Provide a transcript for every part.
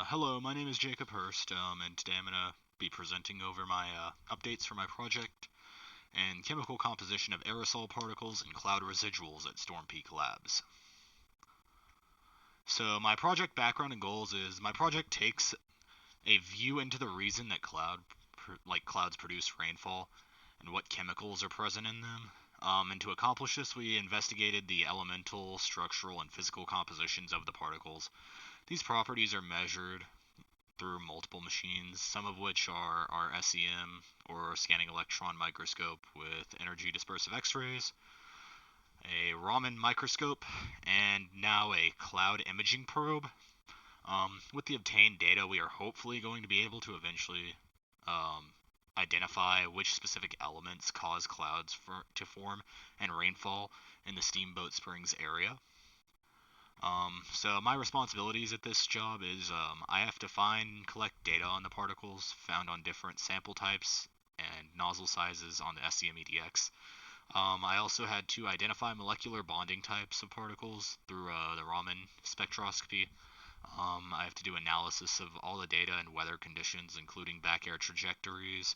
Hello, my name is Jacob Hurst, and today I'm going to be presenting over my updates for my project and chemical composition of aerosol particles and cloud residuals at Storm Peak Labs. So my project background and goals is my project takes a view into the reason that clouds produce rainfall and what chemicals are present in them. And to accomplish this, we investigated the elemental, structural, and physical compositions of the particles. These properties are measured through multiple machines, some of which are our SEM or scanning electron microscope with energy dispersive X-rays, a Raman microscope, and now a cloud imaging probe. With the obtained data, we are hopefully going to be able to eventually identify which specific elements cause clouds to form and rainfall in the Steamboat Springs area. So my responsibilities at this job is I have to find and collect data on the particles found on different sample types and nozzle sizes on the SCM-EDX. I also had to identify molecular bonding types of particles through the Raman spectroscopy. I have to do analysis of all the data and weather conditions, including back air trajectories.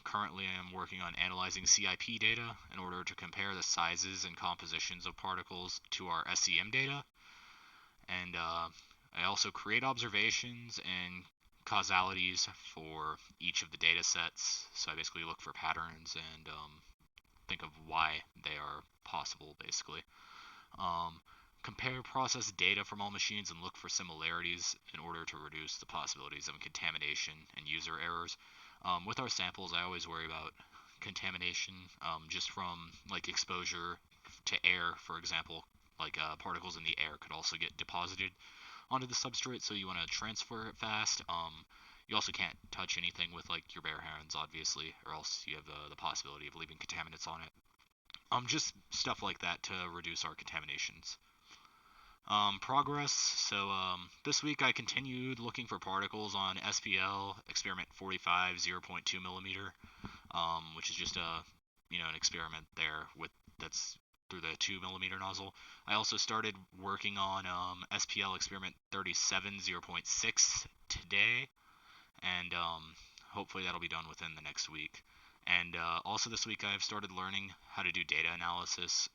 Currently, I'm working on analyzing CIP data in order to compare the sizes and compositions of particles to our SEM data. And I also create observations and causalities for each of the data sets. So I basically look for patterns and think of why they are possible, basically. Compare process data from all machines and look for similarities in order to reduce the possibilities of contamination and user errors. With our samples, I always worry about contamination just from like exposure to air, for example. Like particles in the air could also get deposited onto the substrate, so you want to transfer it fast. You also can't touch anything with like your bare hands, obviously, or else you have the possibility of leaving contaminants on it. Just stuff like that to reduce our contaminations. Progress. So this week I continued looking for particles on SPL experiment 45 0.2 millimeter, which is just an experiment there with that's through the 2 millimeter nozzle. I also started working on SPL experiment 37 0.6 today, and hopefully that'll be done within the next week. And also this week I've started learning how to do data analysis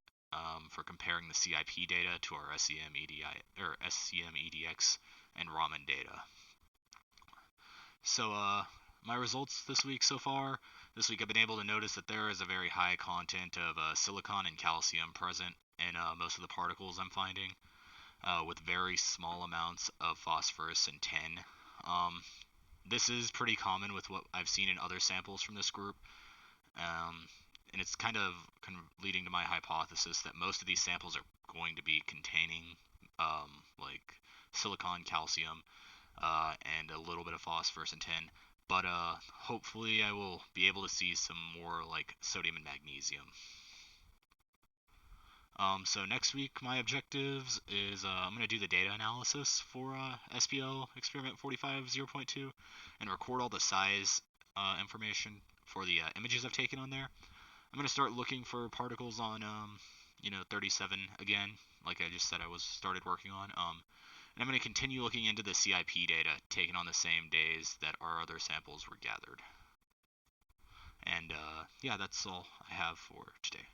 for comparing the CIP data to our SCM-EDX and Raman data. So my results this week so far, this week I've been able to notice that there is a very high content of silicon and calcium present in most of the particles I'm finding, with very small amounts of phosphorus and tin. This is pretty common with what I've seen in other samples from this group. And it's kind of leading to my hypothesis that most of these samples are going to be containing like silicon, calcium, and a little bit of phosphorus and tin. But hopefully I will be able to see some more like sodium and magnesium. So next week my objectives is I'm going to do the data analysis for SPL experiment 45 0.2 and record all the size information for the images I've taken on there. I'm going to start looking for particles on 37 again, like I just said I was started working on. And I'm going to continue looking into the CIP data taken on the same days that our other samples were gathered. And yeah, that's all I have for today.